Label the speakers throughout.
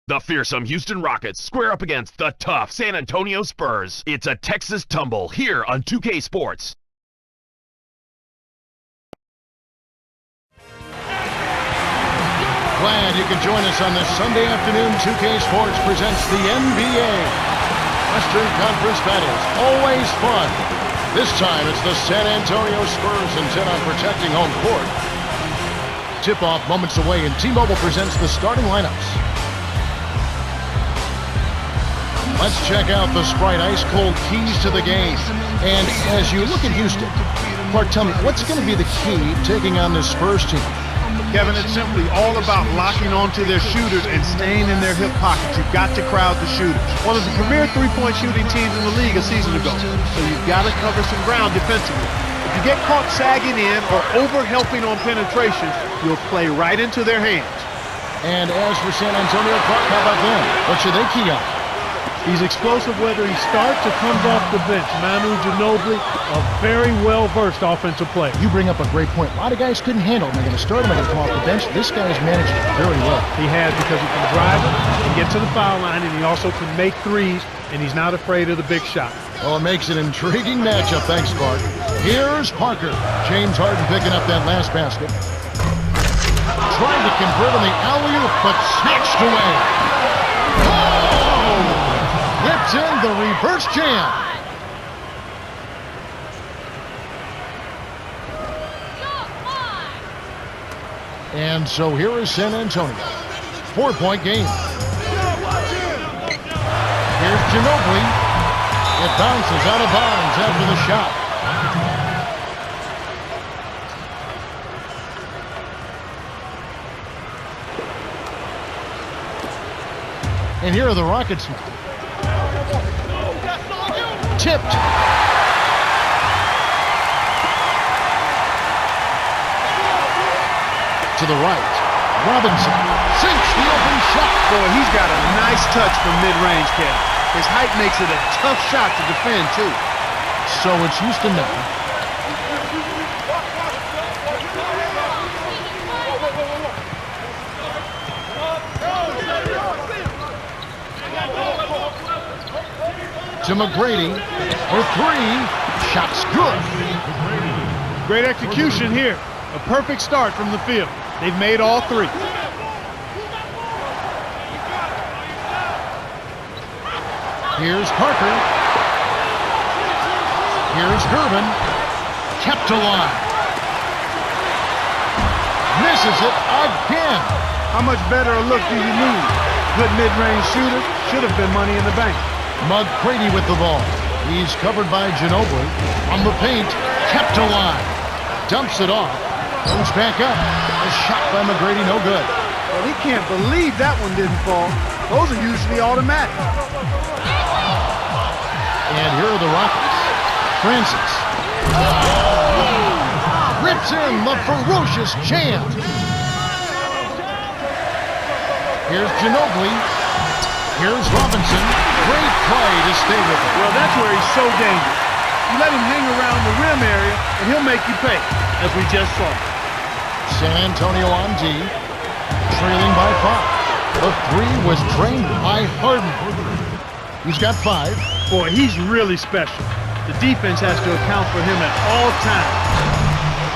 Speaker 1: The fearsome Houston Rockets square up against the tough San Antonio Spurs. It's a Texas tumble here on 2K Sports.
Speaker 2: Glad you can join us on this Sunday afternoon. 2K Sports presents the NBA. Western Conference battles, always fun. This time it's the San Antonio Spurs intent on protecting home court. Tip-off moments away, and T-Mobile presents the starting lineups. Let's check out the Sprite ice-cold keys to the game. And as you look at Houston, Clark, tell me, what's going to be the key taking on this Spurs team?
Speaker 3: Kevin, it's simply all about locking onto their shooters and staying in their hip pockets. You've got to crowd the shooters. One of the premier three-point shooting teams in the league a season ago. So you've got to cover some ground defensively. If you get caught sagging in or over-helping on penetration, you'll play right into their hands.
Speaker 2: And as for San Antonio, Clark, how about them? What should they key on?
Speaker 4: He's explosive whether he starts or comes off the bench. Manu Ginobili, a very well-versed offensive player.
Speaker 2: You bring up a great point. A lot of guys couldn't handle him. They're going to start him and come off the bench. This guy has managed it very well.
Speaker 4: He has, because he can drive it, he can get to the foul line, and he also can make threes, and he's not afraid of the big shot.
Speaker 2: Well, it makes an intriguing matchup. Thanks, Clark. Here's Parker. James Harden picking up that last basket. Trying to convert on the alley-oop, but snatched away. Oh! It's in the reverse jam. And so here is San Antonio. 4-point game. Here's Ginobili. It bounces out of bounds after the shot. And here are the Rockets now. Tipped. To the right. Robinson sinks the open shot.
Speaker 3: Boy, he's got a nice touch from mid-range, Kev. His height makes it a tough shot to defend, too.
Speaker 2: So it's Houston now. To McGrady for three. Shot's good.
Speaker 4: Great execution here. A perfect start from the field. They've made all three.
Speaker 2: Here's Parker. Here's Gervin. Kept alive. Misses it again.
Speaker 4: How much better a look do you need? Good mid-range shooter. Should have been money in the bank.
Speaker 2: McGrady with the ball. He's covered by Ginobili. On the paint. Kept alive. Dumps it off. Goes back up. A shot by McGrady, no good.
Speaker 3: Well, he can't believe that one didn't fall. Those are usually automatic.
Speaker 2: And here are the Rockets. Francis. Rips in the ferocious chant. Here's Ginobili. Here's Robinson. Great play to stay with it.
Speaker 4: Well, that's where he's so dangerous. You let him hang around the rim area, and he'll make you pay, as we just saw.
Speaker 2: San Antonio on D, trailing by 5. The three was drained by Harden. He's got 5.
Speaker 4: Boy, he's really special. The defense has to account for him at all times.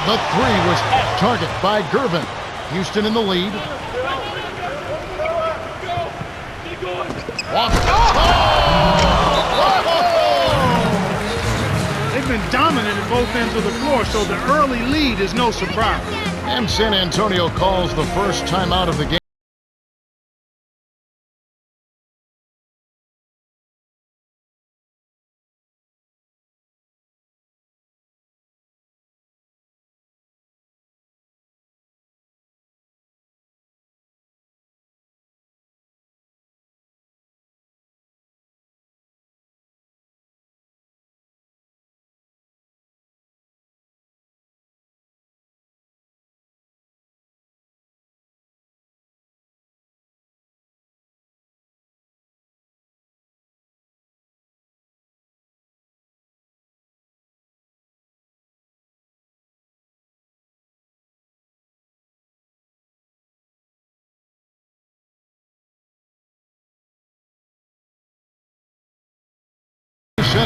Speaker 2: The three was off target by Gervin. Houston in the lead.
Speaker 4: They've been dominant at both ends of the floor, so the early lead is no surprise.
Speaker 2: And San Antonio calls the first timeout of the game.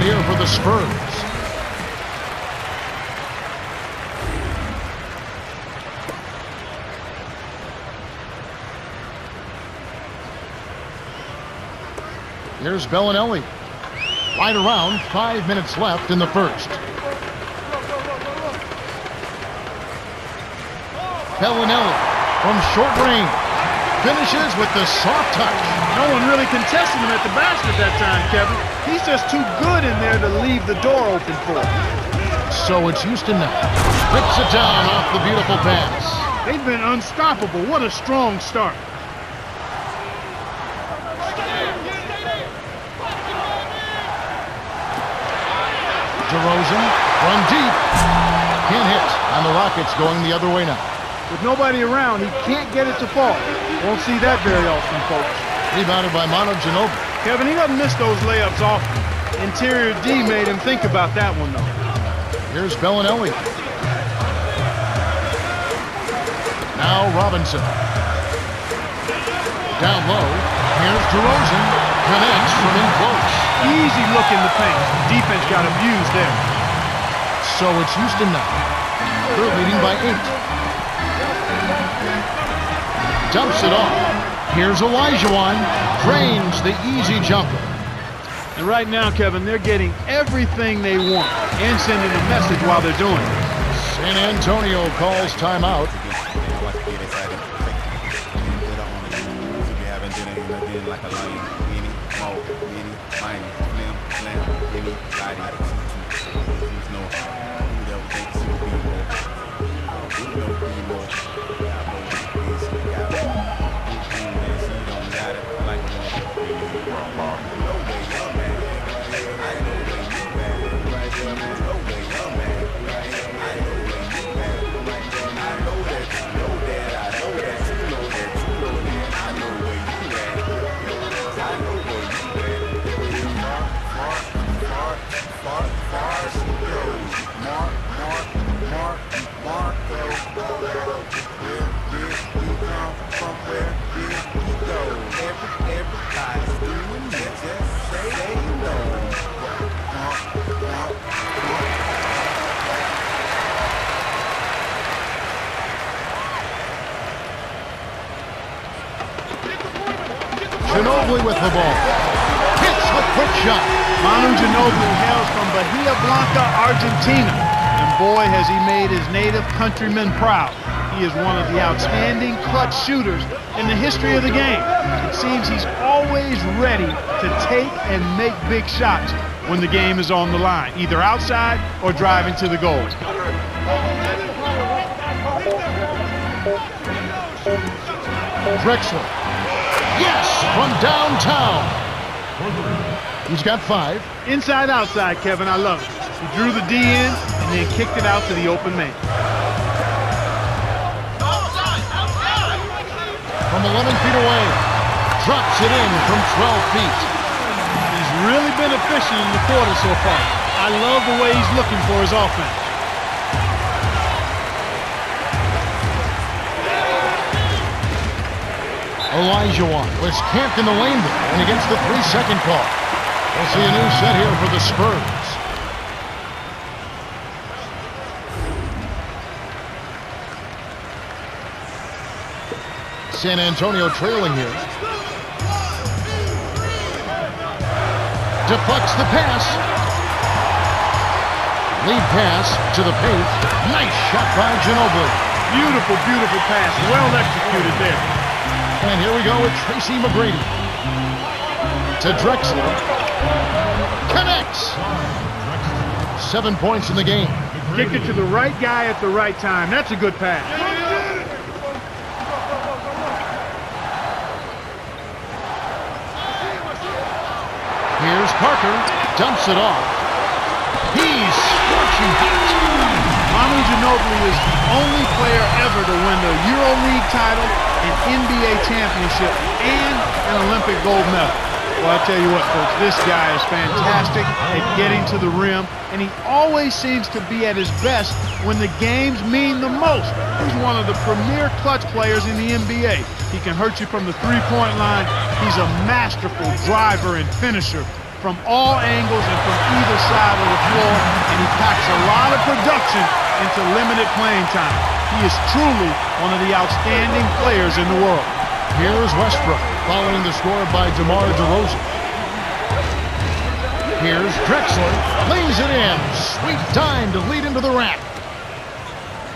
Speaker 2: set here for the Spurs. Here's Bellinelli. Right around, 5 minutes left in the first. Bellinelli from short range. Finishes with the soft touch.
Speaker 3: No one really contested him at the basket that time, Kevin. He's just too good in there to leave the door open for him.
Speaker 2: So it's Houston now. Rips it down off the beautiful pass.
Speaker 3: They've been unstoppable. What a strong start.
Speaker 2: DeRozan from deep. Can't hit. And the Rockets going the other way now.
Speaker 3: With nobody around, he can't get it to fall. Won't see that very often, folks.
Speaker 2: Rebounded by Manu Ginobili.
Speaker 3: Kevin, he doesn't miss those layups often. Interior D made him think about that one, though.
Speaker 2: Here's Bellinelli. Now Robinson. Down low. Here's DeRozan. Connects from in close.
Speaker 3: Easy look in the paint. Defense got abused there.
Speaker 2: So it's Houston now. They're leading by 8. Dumps it off. Here's Olajuwon. Drains the easy jumper.
Speaker 3: And right now, Kevin, they're getting everything they want and sending a message while they're doing it.
Speaker 2: San Antonio calls timeout. Ginobili with the ball. Hits the quick shot.
Speaker 3: Manu Ginobili hails from Bahia Blanca, Argentina. And boy, has he made his native countrymen proud. He is one of the outstanding clutch shooters in the history of the game. It seems he's always ready to take and make big shots when the game is on the line, either outside or driving to the goal.
Speaker 2: Drexler. Yes, from downtown. He's got 5.
Speaker 3: Inside, outside, Kevin, I love it. He drew the D in and then kicked it out to the open man.
Speaker 2: From 11 feet away. Drops it in from 12 feet.
Speaker 3: He's really been efficient in the quarter so far. I love the way he's looking for his offense.
Speaker 2: Olajuwon was camped in the lane there and against the 3-second call. We'll see a new set here for the Spurs. San Antonio trailing here. Deflects the pass. Lead pass to the paint. Nice shot by Ginobili.
Speaker 3: Beautiful, beautiful pass. Well executed there.
Speaker 2: And here we go with Tracy McGrady. To Drexler. Connects. 7 points in the game.
Speaker 3: Kicked it to the right guy at the right time. That's a good pass.
Speaker 2: Here's Parker. Dumps it off. He's scorching hot.
Speaker 3: Manu Ginobili is the only player ever to win the EuroLeague title, an NBA championship, and an Olympic gold medal. Well, I tell you what, folks, this guy is fantastic at getting to the rim, and he always seems to be at his best when the games mean the most. He's one of the premier clutch players in the NBA. He can hurt you from the three-point line. He's a masterful driver and finisher from all angles and from either side of the floor, and he packs a lot of production into limited playing time. He is truly one of the outstanding players in the world.
Speaker 2: Here's Westbrook, following the score by DeMar DeRozan. Here's Drexler, lays it in. Sweet time to lead into the rack.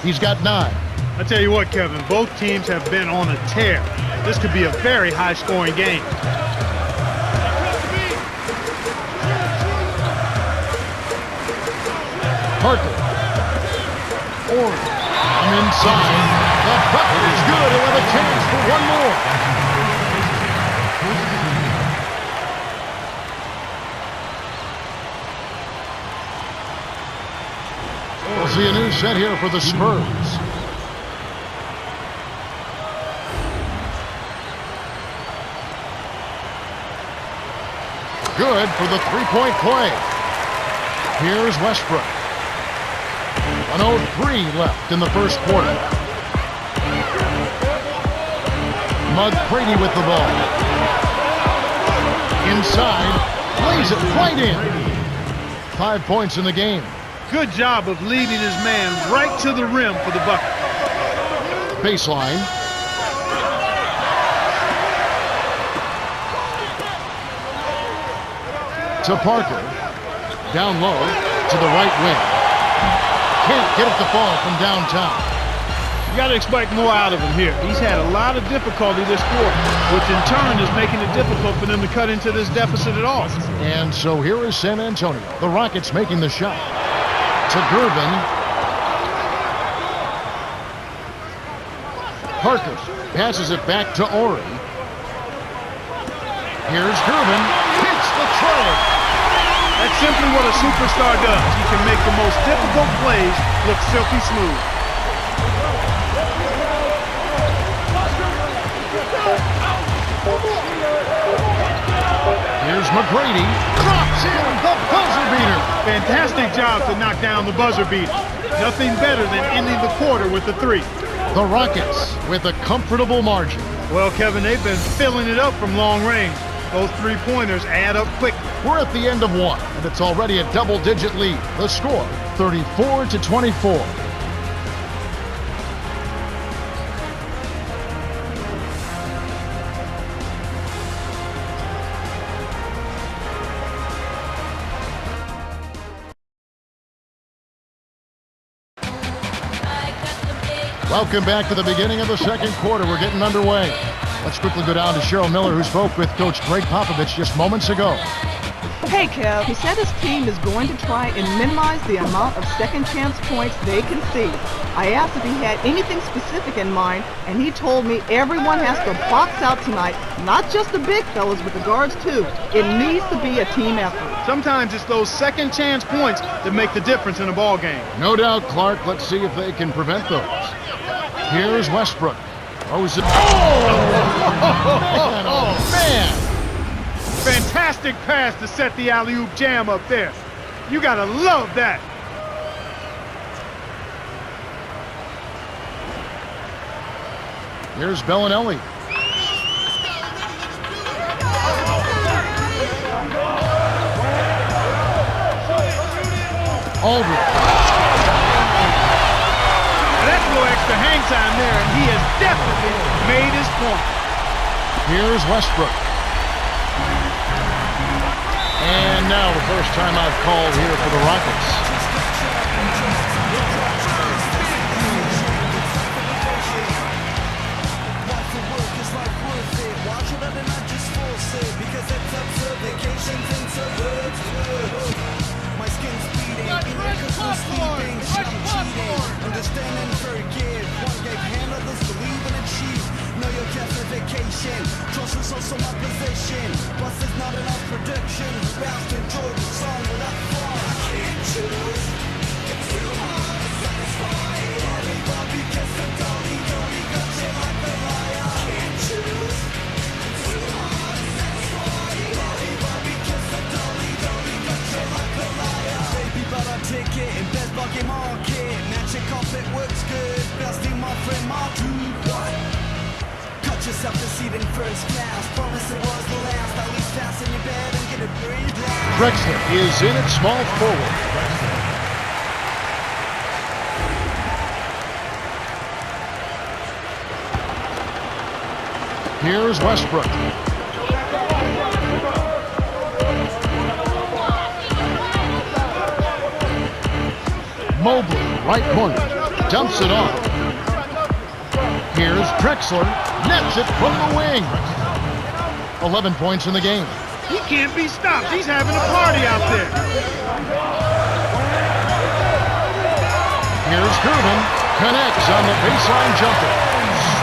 Speaker 2: He's got 9.
Speaker 3: I tell you what, Kevin, both teams have been on a tear. This could be a very high-scoring game.
Speaker 2: Parker. Orr. From inside. The bucket is good. He'll have a chance for one more. We'll see a new set here for the Spurs. Good for the three-point play. Here's Westbrook. 1:03 left in the first quarter. McGrady with the ball. Inside, lays it right in. 5 points in the game.
Speaker 3: Good job of leading his man right to the rim for the bucket.
Speaker 2: Baseline. To Parker. Down low to the right wing. Can't get it to fall from downtown.
Speaker 3: You got to expect more out of him here. He's had a lot of difficulty this quarter, which in turn is making it difficult for them to cut into this deficit at all.
Speaker 2: And so here is San Antonio. The Rockets making the shot. To Gervin. Parker passes it back to Ori. Here's Gervin. Hits the trailer.
Speaker 3: That's simply what a superstar does. He can make the most difficult plays look silky smooth.
Speaker 2: Here's McGrady. Drops in the buzzer beater.
Speaker 3: Fantastic job to knock down the buzzer beater. Nothing better than ending the quarter with a 3.
Speaker 2: The Rockets with a comfortable margin.
Speaker 3: Well, Kevin, they've been filling it up from long range. Those 3-pointers add up quickly.
Speaker 2: We're at the end of one, and it's already a double-digit lead. The score, 34-24. Welcome back to the beginning of the second quarter. We're getting underway. Let's quickly go down to Cheryl Miller, who spoke with Coach Greg Popovich just moments ago.
Speaker 5: Hey, Kev, he said his team is going to try and minimize the amount of second chance points they concede. I asked if he had anything specific in mind, and he told me everyone has to box out tonight, not just the big fellas, but the guards too. It needs to be a team effort.
Speaker 3: Sometimes it's those second chance points that make the difference in a ball game.
Speaker 2: No doubt, Clark. Let's see if they can prevent those. Here's Westbrook. Oh, man!
Speaker 3: Fantastic pass to set the alley-oop jam up there. You gotta love that.
Speaker 2: Here's Bellinelli. Aldridge.
Speaker 3: That's a little extra hang time there, and he has definitely made his point.
Speaker 2: Here's Westbrook. And now the first time I've called here for the Rockets.
Speaker 6: Understanding forgive, one gave hand, others believe and achieve. Know your justification, trust is also my position. Plus it's not enough production, fast enjoy the song without fun. I can't choose, it's too hard to satisfy. Everybody gets the dolly, got you like the liar. I can't choose, it's too hard to satisfy. Everybody gets the dolly, got you like the liar. Baby, but I take it in bed bugging market. Magic off, it works good. Blasting my friend, my dude. What? Cut yourself a seat in first class. Promise it was the last. At least fast in your bed and get a breathe last.
Speaker 2: Drexler is in at small forward. Here's Westbrook. Mobley, right corner, dumps it off. Here's Drexler, nets it from the wing. 11 points in the game.
Speaker 3: He can't be stopped. He's having a party out there.
Speaker 2: Here's Durbin, connects on the baseline jumper.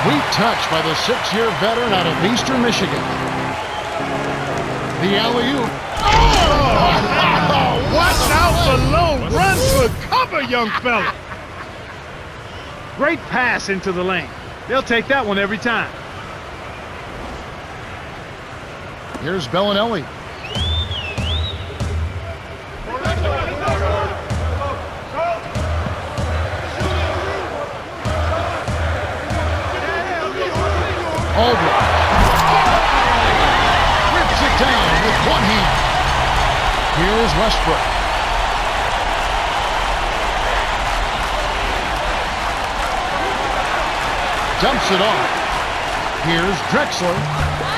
Speaker 2: Sweet touch by the 6-year veteran out of Eastern Michigan. The alley-oop.
Speaker 3: Oh! Watch out below. Run for cover, young fella. Great pass into the lane. They'll take that one every time.
Speaker 2: Here's Bellinelli. Albright rips it down with one hand. Here's Westbrook. Dumps it off. Here's Drexler.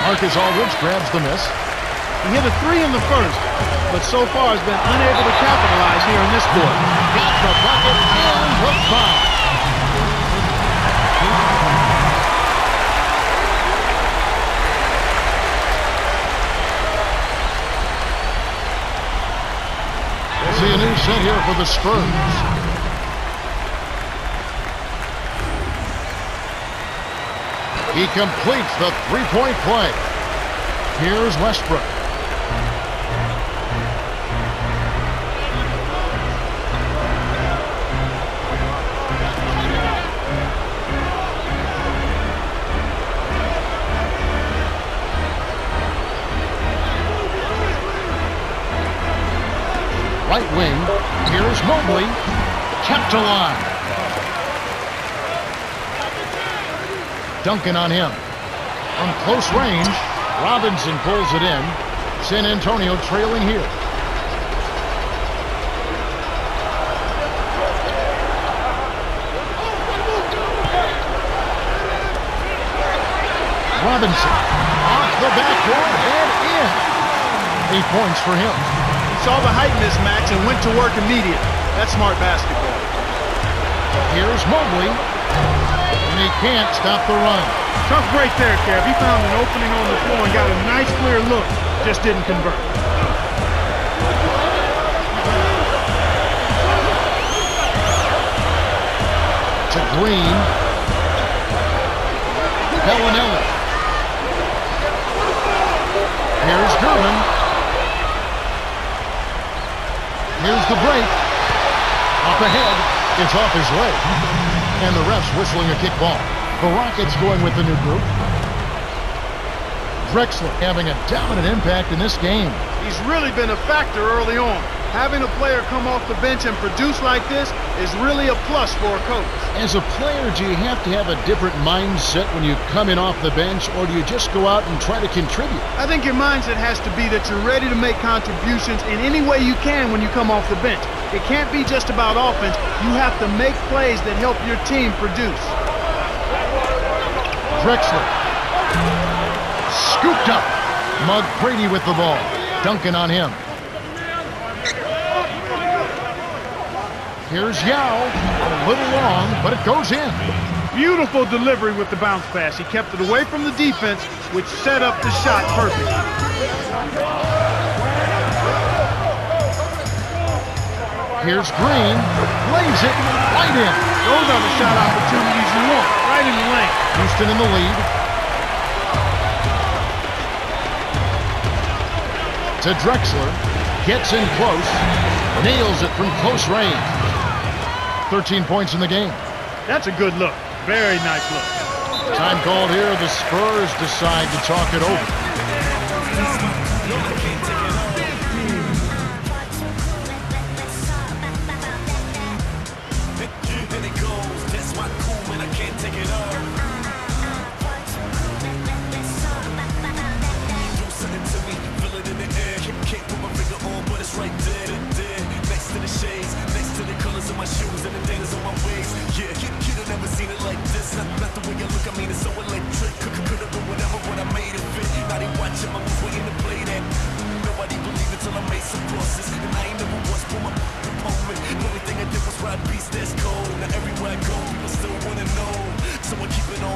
Speaker 2: Marcus Aldridge grabs the miss.
Speaker 3: He hit a 3 in the first, but so far has been unable to capitalize here in this quarter.
Speaker 2: Got the bucket and the foul. See a new set here for the Spurs. He completes the three-point play. Here's Westbrook. Right wing. Here's Mobley. Kept alive. Duncan on him. From close range, Robinson pulls it in. San Antonio trailing here. Robinson off the backboard and in. 8 points for him.
Speaker 3: Saw the height mismatch and went to work immediately. That's smart basketball.
Speaker 2: Here's Mobley, and he can't stop the run.
Speaker 3: Tough break there, Kev. He found an opening on the floor and got a nice clear look. Just didn't convert.
Speaker 2: To Green. Bellinelli. Here's Durbin. Here's the break. Up ahead. It's off his leg. And the ref's whistling a kickball. The Rockets going with the new group. Drexler having a dominant impact in this game.
Speaker 3: He's really been a factor early on. Having a player come off the bench and produce like this is really a plus for a coach.
Speaker 2: As a player, do you have to have a different mindset when you come in off the bench, or do you just go out and try to contribute?
Speaker 3: I think your mindset has to be that you're ready to make contributions in any way you can when you come off the bench. It can't be just about offense. You have to make plays that help your team produce.
Speaker 2: Drexler. Scooped up. McGrady with the ball. Duncan on him. Here's Yao. A little long, but it goes in.
Speaker 3: Beautiful delivery with the bounce pass. He kept it away from the defense, which set up the shot perfect.
Speaker 2: Here's Green. Lays it right in.
Speaker 3: Those are the shot opportunities you want, right in the lane.
Speaker 2: Houston in the lead. To Drexler. Gets in close. Nails it from close range. 13 points in the game.
Speaker 3: That's a good look. Very nice look.
Speaker 2: Time called here. The Spurs decide to talk it over.
Speaker 6: Can't put my finger on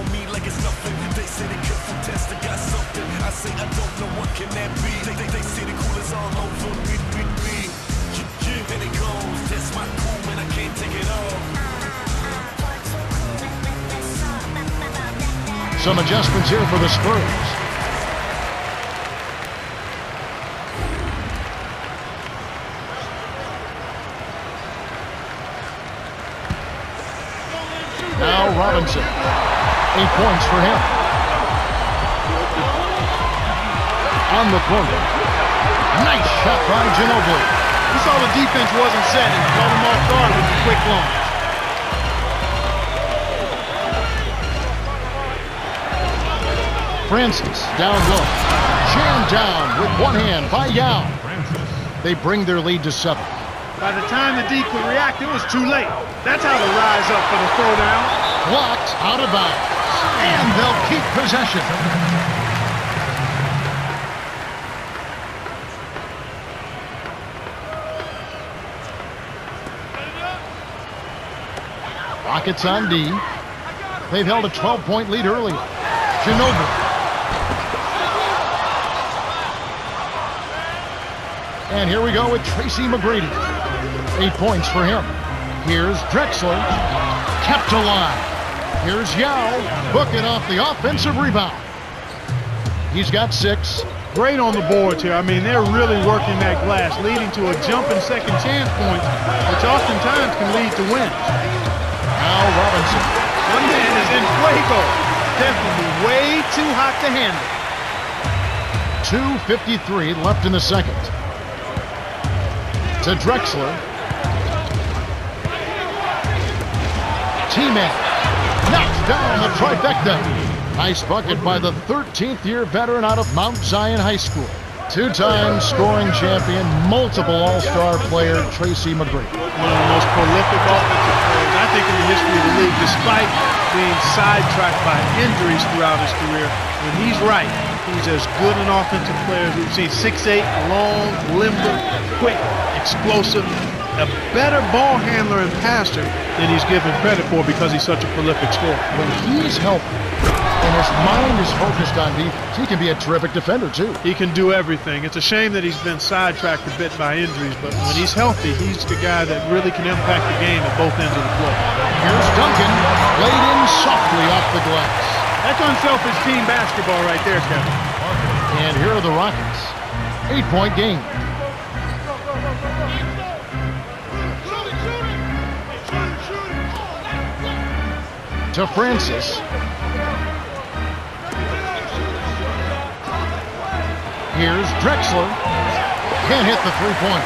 Speaker 6: on me like it's nothing. They say they couldn't test, I got something. I say I don't know, what can that be? They say the cool is all over me. And it goes, that's my cool and I can't take it off.
Speaker 2: Some adjustments here for the Spurs. Now Robinson. 8 points for him. On the corner. Nice shot by Ginobili.
Speaker 3: You saw the defense wasn't set and caught him off guard with the quick launch.
Speaker 2: Francis down low. Jammed down with one hand by Yao. They bring their lead to 7.
Speaker 3: By the time the D could react, it was too late. That's how to rise up for the throwdown.
Speaker 2: Blocked out of bounds. And they'll keep possession. Rockets on D. They've held a 12-point lead early. Ginobili. And here we go with Tracy McGrady. 8 points for him. Here's Drexler. Kept alive. Here's Yao. Booking off the offensive rebound. He's got 6.
Speaker 3: Great on the boards here. I mean, they're really working that glass, leading to a jump and second chance points, which oftentimes can lead to wins.
Speaker 2: Now Robinson.
Speaker 3: One man is in fuego. Definitely way too hot to handle.
Speaker 2: 2:53 left in the second. To Drexler. T-Man knocks down the trifecta. Nice bucket by the 13th year veteran out of Mount Zion High School. 2-time scoring champion, multiple all-star player, Tracy McGrady.
Speaker 3: One of the most prolific offensive players, I think, in the history of the league, despite being sidetracked by injuries throughout his career. When he's right, he's as good an offensive player as we've seen. 6'8", long, limber, quick, explosive, a better ball handler and passer than he's given credit for because he's such a prolific scorer.
Speaker 2: When he's healthy and his mind is focused on defense, he can be a terrific defender too.
Speaker 3: He can do everything. It's a shame that he's been sidetracked a bit by injuries, but when he's healthy, he's the guy that really can impact the game at both ends of the floor.
Speaker 2: Here's Duncan, laid in softly off the glass.
Speaker 3: That's unselfish team basketball right there, Kevin.
Speaker 2: And here are the Rockets. 8-point game. To Francis. Here's Drexler. Can't hit the three-point.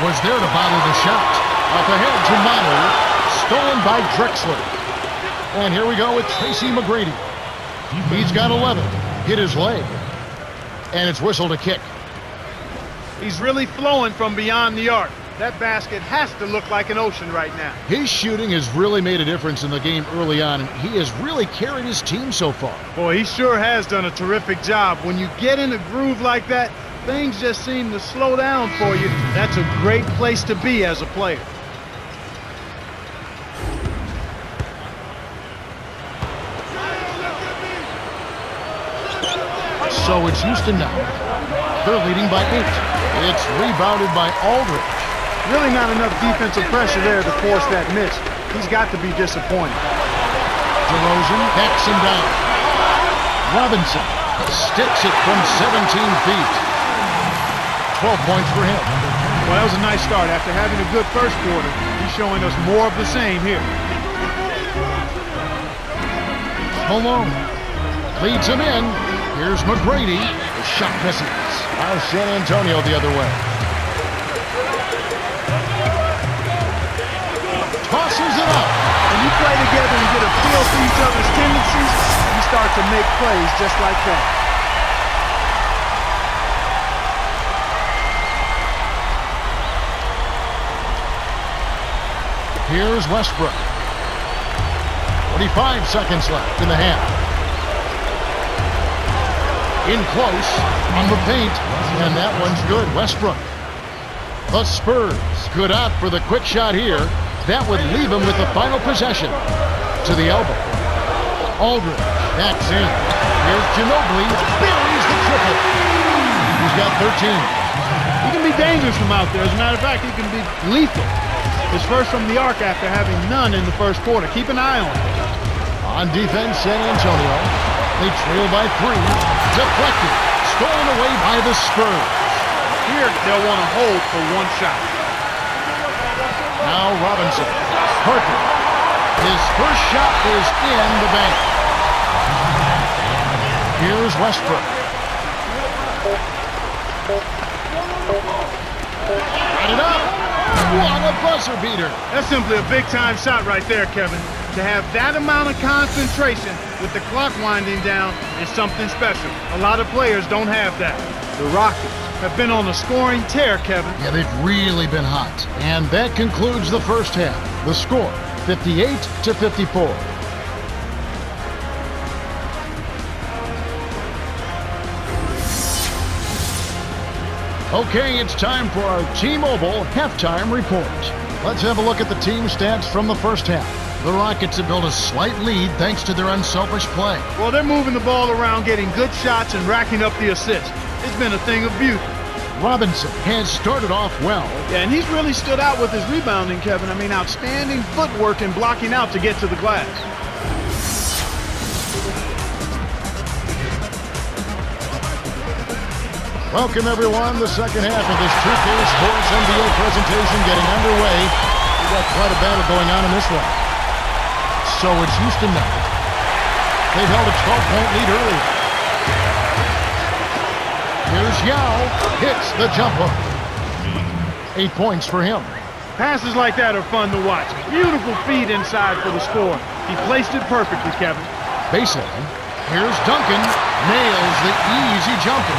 Speaker 2: Was there to bottle the shot. Up ahead to Manu. Stolen by Drexler. And here we go with Tracy McGrady. He's got 11. Hit his leg. And it's whistled a kick.
Speaker 3: He's really flowing from beyond the arc. That basket has to look like an ocean right now.
Speaker 2: His shooting has really made a difference in the game early on, and he has really carried his team so far.
Speaker 3: Boy, he sure has done a terrific job. When you get in a groove like that, things just seem to slow down for you. That's a great place to be as a player.
Speaker 2: So it's Houston now. They're leading by 8. It's rebounded by Aldridge.
Speaker 3: Really not enough defensive pressure there to force that miss. He's got to be disappointed.
Speaker 2: DeRozan backs him down. Robinson sticks it from 17 feet. 12 points for him.
Speaker 3: Well, that was a nice start. After having a good first quarter, he's showing us more of the same here.
Speaker 2: Malone leads him in. Here's McGrady. The shot misses. Now San Antonio the other way. Tosses it up.
Speaker 3: When you play together and get a feel for each other's tendencies, you start to make plays just like that.
Speaker 2: Here's Westbrook. 45 seconds left in the half. In close on the paint, and that one's good. Westbrook. The Spurs could opt for the quick shot here. That would leave him with the final possession. To the elbow. Aldridge backs in. Here's Ginobili. Buries the triple. He's got 13.
Speaker 3: He can be dangerous from out there. As a matter of fact, he can be lethal. His first from the arc after having none in the first quarter. Keep an eye on him.
Speaker 2: On defense, San Antonio. They trail by 3. Deflected. Stolen away by the Spurs.
Speaker 3: Here, they'll want to hold for one shot.
Speaker 2: Now Robinson. Parker. His first shot is in the bank. Here's Westbrook. Got it up. What a buzzer beater.
Speaker 3: That's simply a big-time shot right there, Kevin. To have that amount of concentration with the clock winding down is something special. A lot of players don't have that. The Rockets have been on a scoring tear, Kevin.
Speaker 2: Yeah, they've really been hot. And that concludes the first half. The score, 58-54. Okay, it's time for our T-Mobile halftime report. Let's have a look at the team stats from the first half. The Rockets have built a slight lead thanks to their unselfish play.
Speaker 3: Well, they're moving the ball around, getting good shots, and racking up the assists. It's been a thing of beauty.
Speaker 2: Robinson has started off well.
Speaker 3: Yeah, and he's really stood out with his rebounding, Kevin. I mean, outstanding footwork and blocking out to get to the glass.
Speaker 2: Welcome, everyone. The second half of this 2K Sports NBA presentation getting underway. We've got quite a battle going on in this one. So it's Houston now. They've held a 12-point lead earlier. Here's Yao. Hits the jump hook. 8 points for him.
Speaker 3: Passes like that are fun to watch. Beautiful feed inside for the score. He placed it perfectly, Kevin.
Speaker 2: Baseline. Here's Duncan. Nails the easy jumper.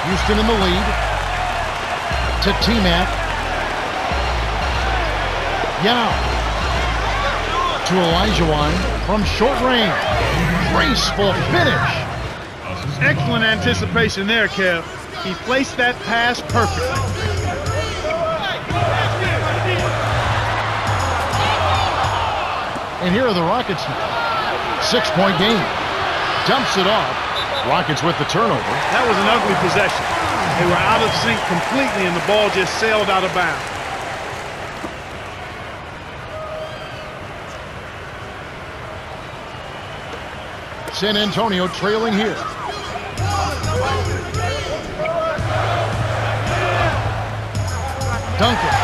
Speaker 2: Houston in the lead. To T-Mac. Yao. To Elijah from short range. Graceful finish.
Speaker 3: Excellent anticipation there, Kev. He placed that pass perfectly.
Speaker 2: And here are the Rockets now. 6-point game. Dumps it off. Rockets with the turnover.
Speaker 3: That was an ugly possession. They were out of sync completely, and the ball just sailed out of bounds.
Speaker 2: San Antonio trailing here. Duncan.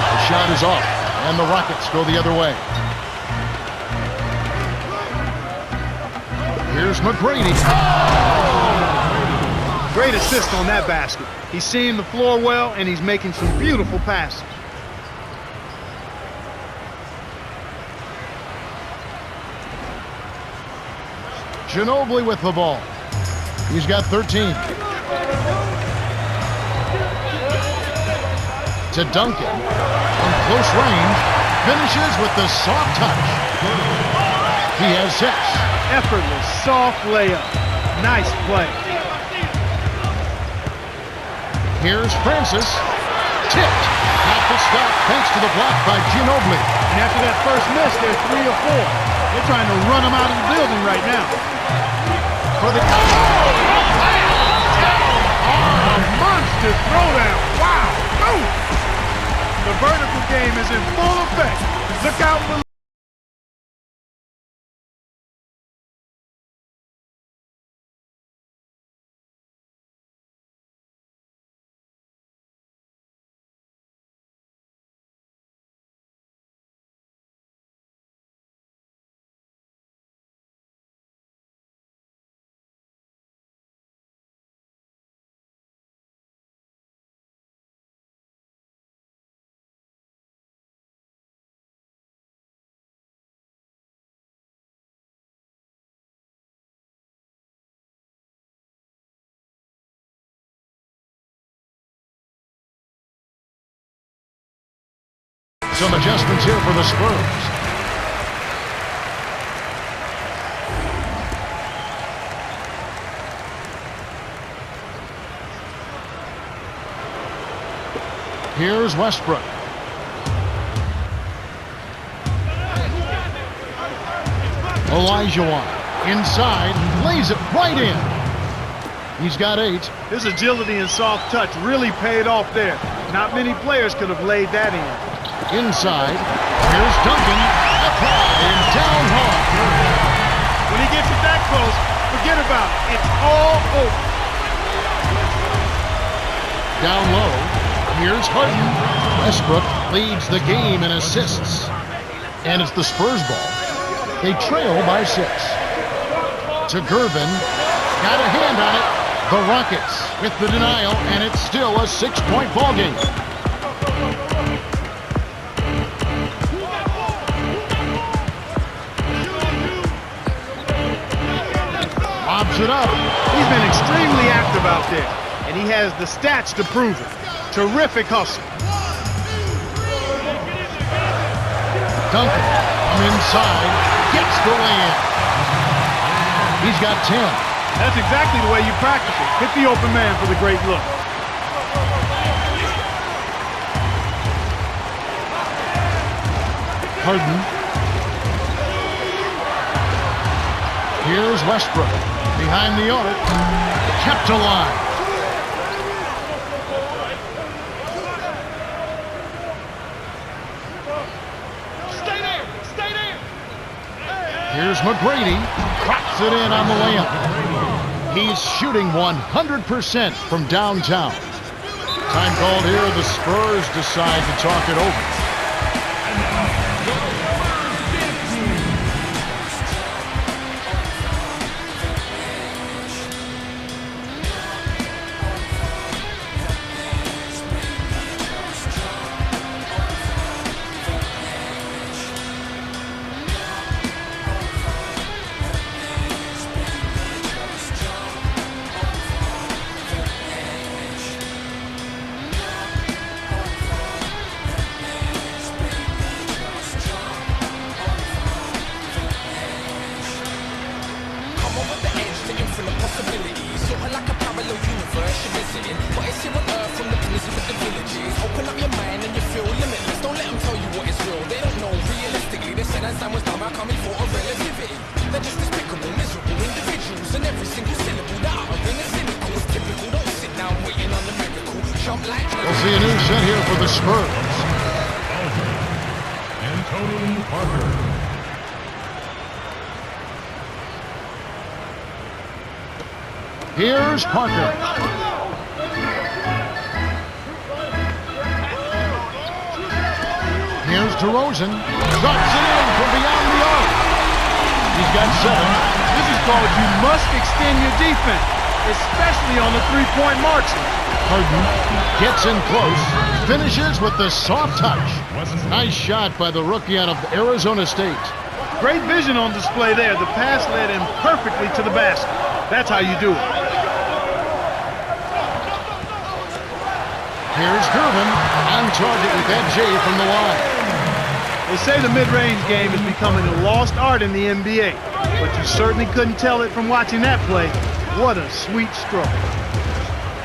Speaker 2: The shot is off, and the Rockets go the other way. Here's McGrady.
Speaker 3: Great assist on that basket. He's seeing the floor well, and he's making some beautiful passes.
Speaker 2: Ginobili with the ball. He's got 13. To Duncan. From close range. Finishes with the soft touch. He has 6.
Speaker 3: Effortless, soft layup. Nice play.
Speaker 2: Here's Francis. Tipped. At the stop thanks to the block by Ginobili.
Speaker 3: And after that first miss, they're 3 or 4. They're trying to run him out of the building right now.
Speaker 2: For the...
Speaker 3: A monster throwdown. Wow. Ooh. The vertical game is in full effect. Look out for...
Speaker 2: Some adjustments here for the Spurs. Here's Westbrook. Olajuwon inside, lays it right in. He's got 8.
Speaker 3: His agility and soft touch really paid off there. Not many players could have laid that in.
Speaker 2: Inside, here's Duncan, applied and down hard.
Speaker 3: When he gets it that close, forget about it. It's all over.
Speaker 2: Down low, here's Harden. Westbrook leads the game in assists. And it's the Spurs ball. They trail by 6. To Gervin, got a hand on it. The Rockets with the denial, and it's still a 6-point ball game. Lobs it up.
Speaker 3: He's been extremely active out there, and he has the stats to prove it. Terrific hustle.
Speaker 2: Duncan from inside gets the lay-in. He's got 10.
Speaker 3: That's exactly the way you practice it. Hit the open man for the great look.
Speaker 2: Harden. Here's Westbrook behind the arc. Kept alive. Here's McGrady. Cracks it in on the layup. He's shooting 100% from downtown. Time called here. The Spurs decide to talk it over. We'll see a new set here for the Spurs.
Speaker 7: Anthony Parker.
Speaker 2: Here's Parker. Here's DeRozan. Drops it in from beyond the arc. He's got 7.
Speaker 3: This is called you must extend your defense, especially on the three-point marksman.
Speaker 2: Harden gets in close, finishes with the soft touch. Nice shot by the rookie out of Arizona State.
Speaker 3: Great vision on display there. The pass led him perfectly to the basket. That's how you do it.
Speaker 2: Here's Gervin on target with that J from the line.
Speaker 3: They say the mid-range game is becoming a lost art in the NBA, but you certainly couldn't tell it from watching that play. What a sweet stroke.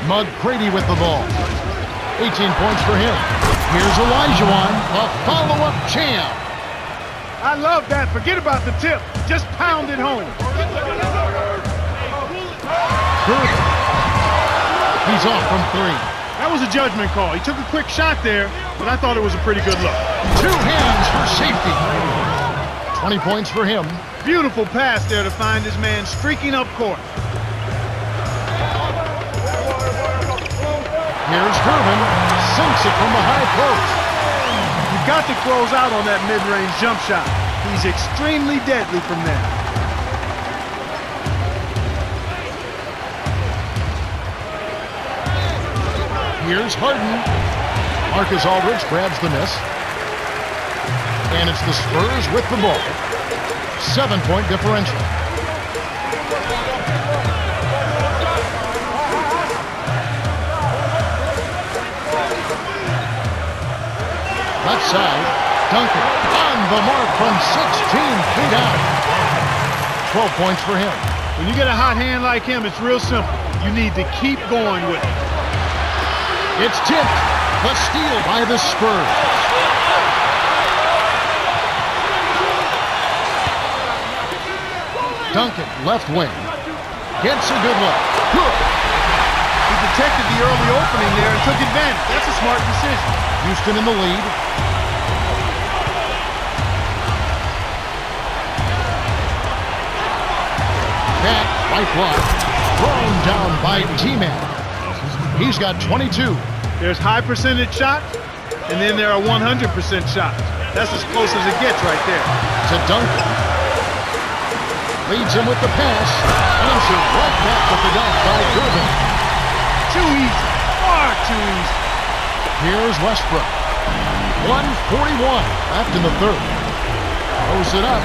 Speaker 2: McGrady with the ball. 18 points for him. Here's Olajuwon, a follow-up jam.
Speaker 3: I love that. Forget about the tip. Just pound it home.
Speaker 2: Gervin. He's off from 3.
Speaker 3: That was a judgment call. He took a quick shot there, but I thought it was a pretty good look.
Speaker 2: 2 hands for safety. 20 points for him.
Speaker 3: Beautiful pass there to find his man streaking up court.
Speaker 2: Here's Gervin, sinks it from the high post.
Speaker 3: You've got to close out on that mid-range jump shot. He's extremely deadly from there.
Speaker 2: Here's Harden. Marcus Aldridge grabs the miss. And it's the Spurs with the ball. 7-point differential. Left side, Duncan on the mark from 16 feet out. 12 points for him.
Speaker 3: When you get a hot hand like him, it's real simple. You need to keep going with it.
Speaker 2: It's tipped. The steal by the Spurs. Duncan, left wing. Gets a good look. Good.
Speaker 3: He detected the early opening there and took advantage. That's a smart decision.
Speaker 2: Houston in the lead. Back, right block. Thrown down by T-Man. He's got 22.
Speaker 3: There's high percentage shots, and then there are 100% shots. That's as close as it gets right there.
Speaker 2: To Duncan. Leads him with the pass. Answered right back with the dunk by Durbin.
Speaker 3: Too easy. Far too easy.
Speaker 2: Here's Westbrook. 1:41 left in the third. Throws it up.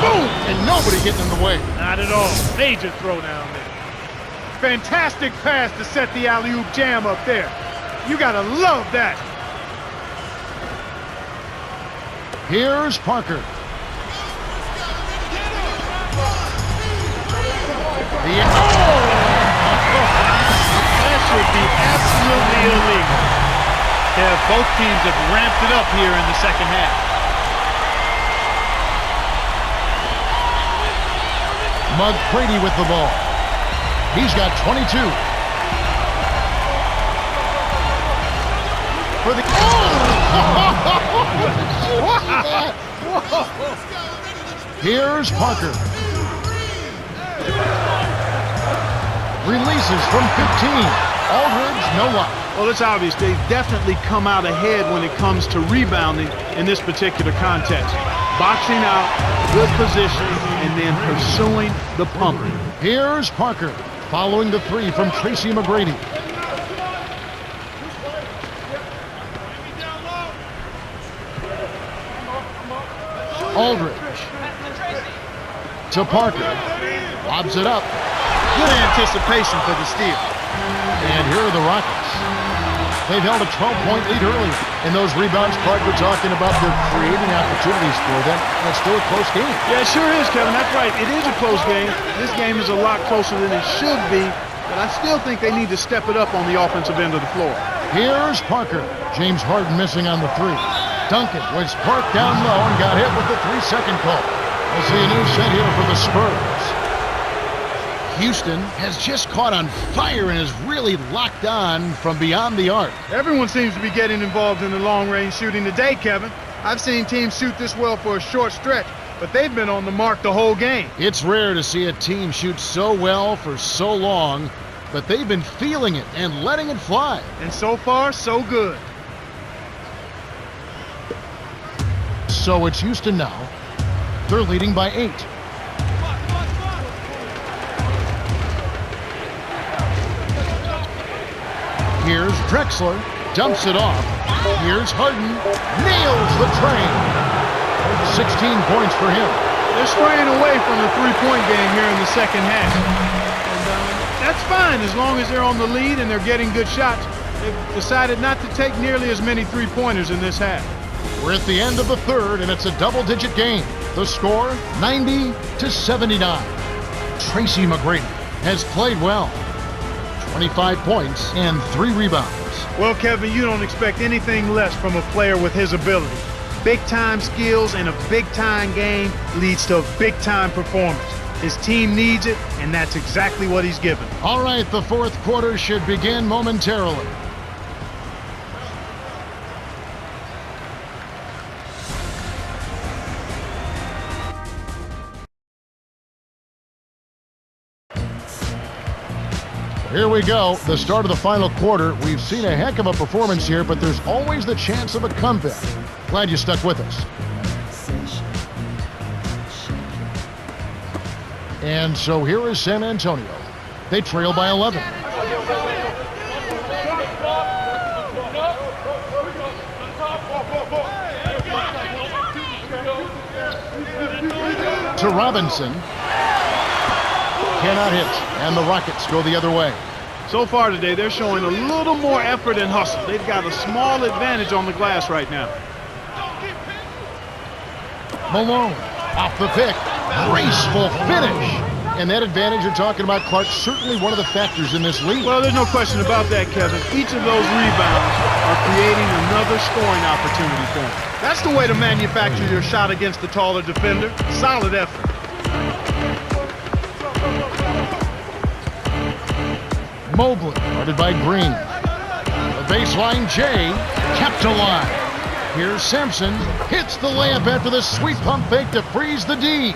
Speaker 2: Boom! And nobody getting in the way.
Speaker 3: Not at all. Major throw down there. Fantastic pass to set the alley-oop jam up there. You gotta love that.
Speaker 2: Here's Parker.
Speaker 3: That should be absolutely illegal. Yeah, both teams have ramped it up here in the second half.
Speaker 2: McGrady with the ball. He's got 22. For the... Here's Parker. Releases from 15. Aldridge, no luck.
Speaker 3: Well, it's obvious they've definitely come out ahead when it comes to rebounding in this particular contest. Boxing out, good position, and then pursuing the pump.
Speaker 2: Here's Parker, following the three from Tracy McGrady. Aldridge. To Parker. Lobs it up.
Speaker 3: Good anticipation for the steal.
Speaker 2: And here are the Rockets. They've held a 12-point lead early. In those rebounds, Clark, we're talking about they're creating opportunities for them. That's still a close game.
Speaker 3: Yeah, it sure is, Kevin. That's right. It is a close game. This game is a lot closer than it should be, but I still think they need to step it up on the offensive end of the floor.
Speaker 2: Here's Parker. James Harden missing on the three. Duncan was parked down low and got hit with the 3-second call. We'll see a new set here for the Spurs. Houston has just caught on fire and is really locked on from beyond the arc.
Speaker 3: Everyone seems to be getting involved in the long-range shooting today, Kevin. I've seen teams shoot this well for a short stretch, but they've been on the mark the whole game.
Speaker 2: It's rare to see a team shoot so well for so long, but they've been feeling it and letting it fly.
Speaker 3: And so far, so good.
Speaker 2: So it's Houston now. They're leading by 8. Here's Drexler, dumps it off. Here's Harden, nails the train. 16 points for him.
Speaker 3: They're straying away from the three-point game here in the second half. And that's fine as long as they're on the lead and they're getting good shots. They've decided not to take nearly as many three-pointers in this half.
Speaker 2: We're at the end of the third, and it's a double-digit game. The score, 90-79. Tracy McGrady has played well. 25 points and 3 rebounds.
Speaker 3: Well, Kevin, you don't expect anything less from a player with his ability. Big-time skills in a big-time game leads to a big-time performance. His team needs it, and that's exactly what he's given.
Speaker 2: All right, the fourth quarter should begin momentarily. Here we go, the start of the final quarter. We've seen a heck of a performance here, but there's always the chance of a comeback. Glad you stuck with us. And so here is San Antonio. They trail by 11. To Robinson. Cannot hit, and the Rockets go the other way.
Speaker 3: So far today, they're showing a little more effort and hustle. They've got a small advantage on the glass right now.
Speaker 2: Malone, off the pick, graceful finish. And that advantage you're talking about, Clark, certainly one of the factors in this league.
Speaker 3: Well, there's no question about that, Kevin. Each of those rebounds are creating another scoring opportunity for them. That's the way to manufacture your shot against the taller defender. Solid effort.
Speaker 2: Mobley, guarded by Green. The baseline J, kept alive. Here's Simpson, hits the layup after the sweet pump fake to freeze the D.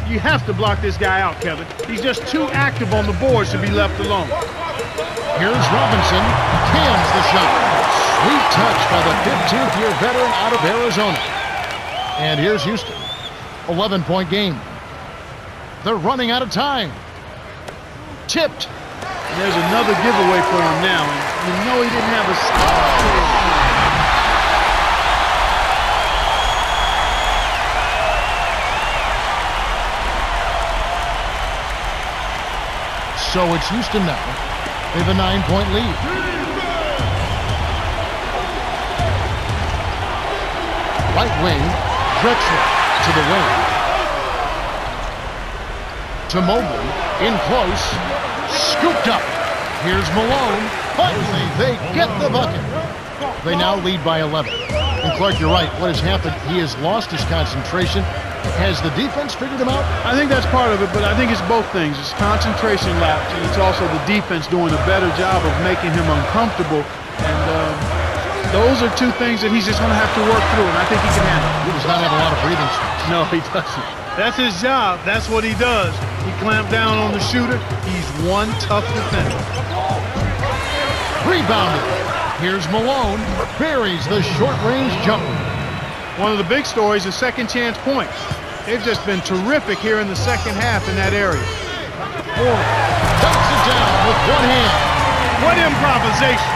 Speaker 4: You have to block this guy out, Kevin. He's just too active on the boards to be left alone.
Speaker 2: Here's Robinson, cans the shot. Sweet touch by the 15th-year veteran out of Arizona. And here's Houston, 11-point game. They're running out of time. Tipped.
Speaker 3: And there's another giveaway for him now, and you know he didn't have a
Speaker 2: So it's Houston now. They have a 9-point lead. Right wing, Drexler to the wing. To Mobley, in close, scooped up. Here's Malone. Finally, they get the bucket. They now lead by 11. And Clark, you're right. What has happened, he has lost his concentration. Has the defense figured him out?
Speaker 3: I think that's part of it, but I think it's both things. It's concentration lapse, and it's also the defense doing a better job of making him uncomfortable. And those are two things that he's just going to have to work through, and I think he can handle.
Speaker 2: He does not have a lot of breathing space.
Speaker 3: No, he doesn't. That's his job. That's what he does. He clamped down on the shooter. He's one tough defender.
Speaker 2: Rebounded. Here's Malone. Buries the short-range jumper.
Speaker 3: One of the big stories is second chance points. They've just been terrific here in the second half in that area.
Speaker 2: Dunks it down with one hand.
Speaker 3: What improvisation.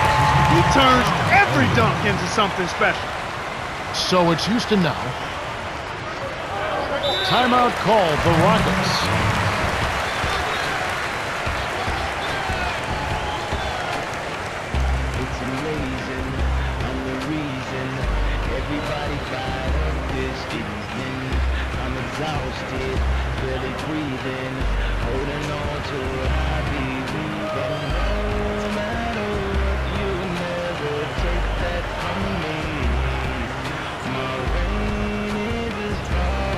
Speaker 3: He turns every dunk into something special.
Speaker 2: So it's Houston now. Timeout called the Rockets.
Speaker 6: It's amazing, I'm the reason everybody got up this evening. I'm exhausted, barely breathing, holding on to what I believe in. No matter what, you'll never take that from me. My reign is as far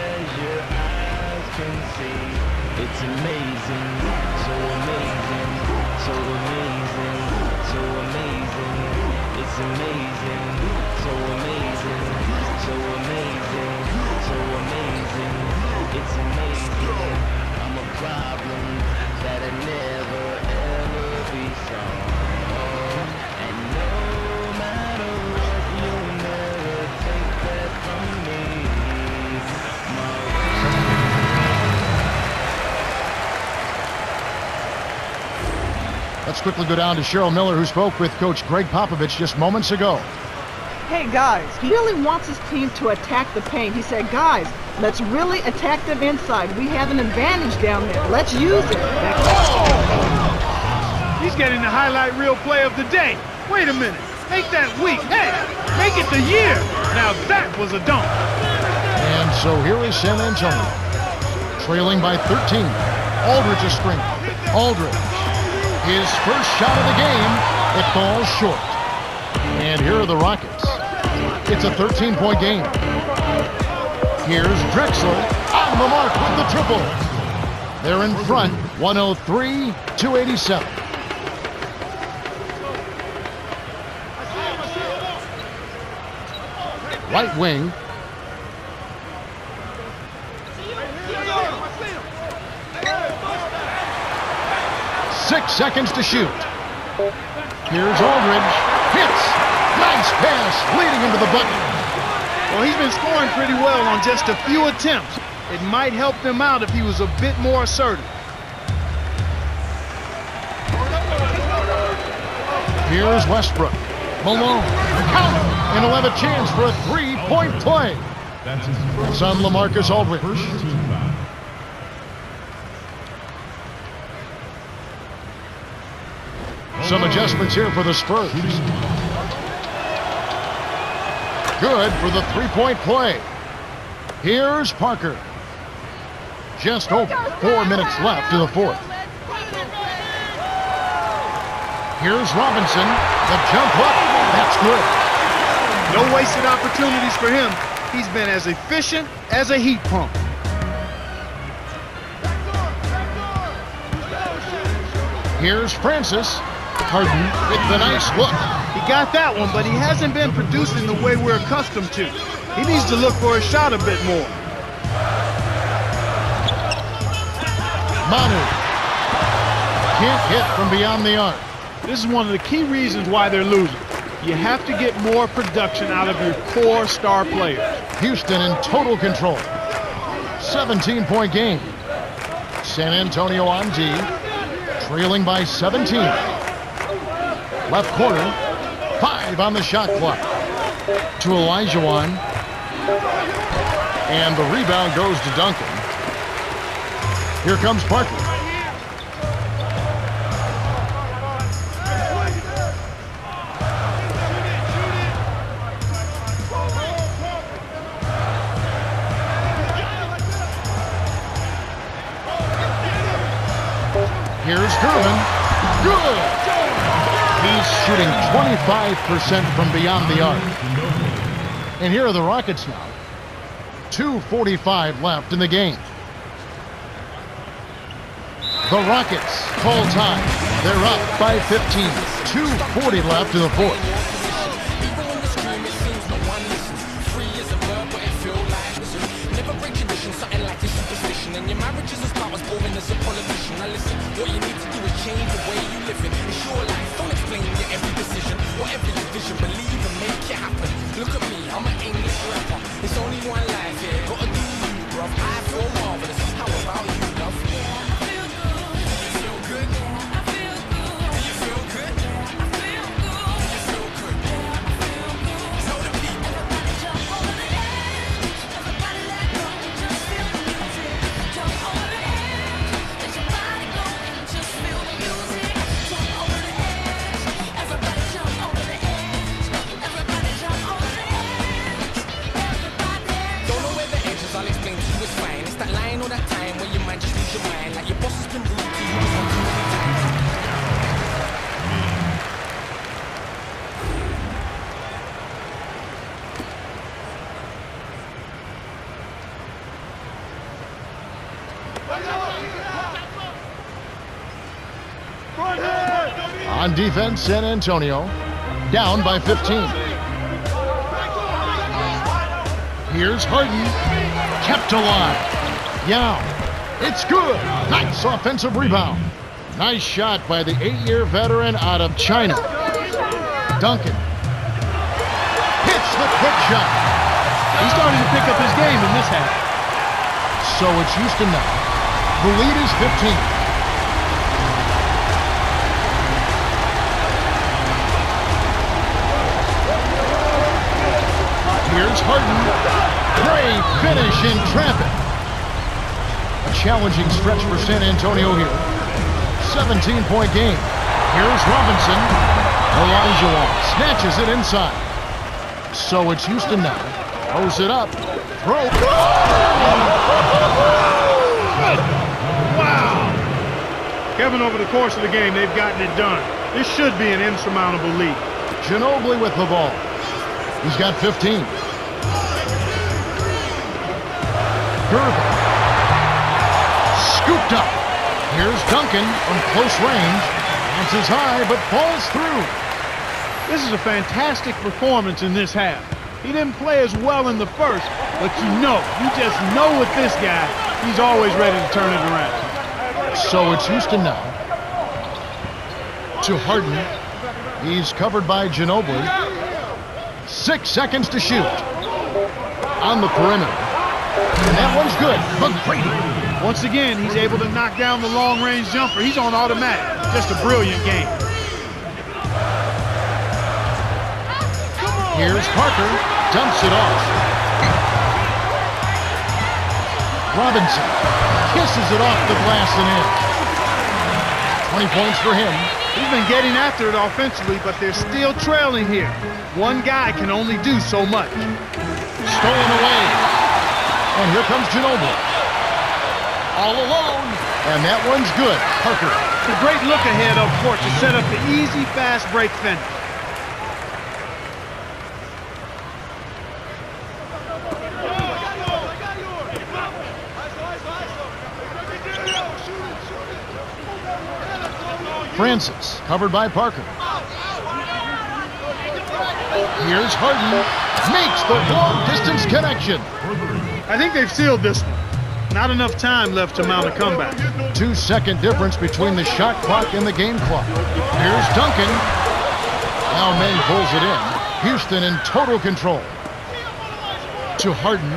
Speaker 6: as your eyes can see. It's amazing, so amazing, so amazing, so amazing. It's amazing, so amazing, so amazing, so amazing. It's amazing. I'm a problem that'll never ever be solved. And no matter what, you'll never take that from me.
Speaker 2: Let's quickly go down to Cheryl Miller, who spoke with Coach Greg Popovich just moments ago.
Speaker 5: Hey guys, he really wants his team to attack the paint. He said, guys, let's really attack them inside. We have an advantage down there. Let's use it.
Speaker 3: He's getting the highlight reel play of the day. Wait a minute. Make that week. Hey, make it the year. Now that was a dunk.
Speaker 2: And so here is San Antonio, trailing by 13. Aldridge a screen. Aldridge, his first shot of the game, it falls short. And here are the Rockets. It's a 13-point game. Here's Drexler on the mark with the triple. They're in front, 103-87. Right wing. Six seconds to shoot. Here's Aldridge. Hits. Nice pass, leading into the bucket.
Speaker 3: Well, he's been scoring pretty well on just a few attempts. It might help them out if he was a bit more assertive.
Speaker 2: Here's Westbrook. Malone. Count. And he'll have a chance for a three-point play. It's on LaMarcus Aldridge. Some adjustments here for the Spurs. Good for the three-point play. Here's Parker. Just over 4 minutes left to the fourth. Here's Robinson. The jump up. That's good.
Speaker 3: No wasted opportunities for him. He's been as efficient as a heat pump.
Speaker 2: Here's Francis. Harden with the nice look.
Speaker 3: He got that one, but he hasn't been producing the way we're accustomed to. He needs to look for a shot a bit more.
Speaker 2: Manu. Can't hit from beyond the arc.
Speaker 3: This is one of the key reasons why they're losing. You have to get more production out of your core star players.
Speaker 2: Houston in total control. 17-point game. San Antonio on D, trailing by 17. Left corner, 5 on the shot clock. To Olajuwon. And the rebound goes to Duncan. Here comes Parker. Here's Durbin. Good! He's shooting 25% from beyond the arc. And here are the Rockets now. 2:45 left in the game. The Rockets call time. They're up by 15. 2:40 left in the fourth. On defense, San Antonio down by 15. Here's Harden, kept alive. Yao, it's good. Nice offensive rebound. Nice shot by the 8-year veteran out of China. Duncan hits the quick shot.
Speaker 3: He's starting to pick up his game in this half.
Speaker 2: So it's Houston now. The lead is 15. Here's Harden. Great finish in traffic. A challenging stretch for San Antonio here. 17-point game. Here's Robinson. Olajuwon snatches it inside. So it's Houston now. Throws it up. Throw.
Speaker 3: Wow! Kevin, over the course of the game, they've gotten it done. This should be an insurmountable lead.
Speaker 2: Ginobili with the ball. He's got 15. Durbin. Scooped up. Here's Duncan from close range. Bounces high, but falls through.
Speaker 3: This is a fantastic performance in this half. He didn't play as well in the first, but you just know with this guy, he's always ready to turn it around.
Speaker 2: So it's Houston now. To Harden. He's covered by Ginobili. 6 seconds to shoot. On the perimeter. And that one's good. McGrady.
Speaker 3: Once again, he's able to knock down the long-range jumper. He's on automatic. Just a brilliant game.
Speaker 2: Here's Parker. Dumps it off. Robinson kisses it off the glass and in. 20 points for him.
Speaker 3: He's been getting after it offensively, but they're still trailing here. One guy can only do so much.
Speaker 2: Stolen away. And here comes Ginobili. All alone. And that one's good. Parker.
Speaker 3: It's a great look ahead up court to set up the easy, fast break finish.
Speaker 2: Francis, covered by Parker. Here's Harden. Makes the long-distance connection.
Speaker 3: I think they've sealed this one. Not enough time left to mount a comeback.
Speaker 2: 2-second difference between the shot clock and the game clock. Here's Duncan. Now May pulls it in. Houston in total control. To Harden.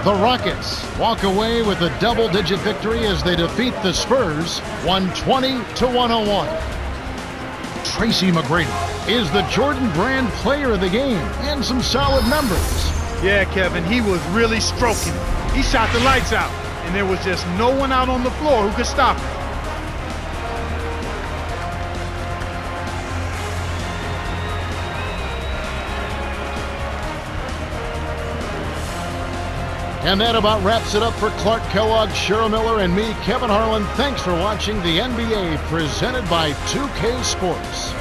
Speaker 2: The Rockets walk away with a double-digit victory as they defeat the Spurs 120-101. Tracy McGrady is the Jordan Brand player of the game and some solid numbers.
Speaker 3: Yeah, Kevin, he was really stroking it. He shot the lights out, and there was just no one out on the floor who could stop him.
Speaker 2: And that about wraps it up for Clark Kellogg, Cheryl Miller, and me, Kevin Harlan. Thanks for watching the NBA presented by 2K Sports.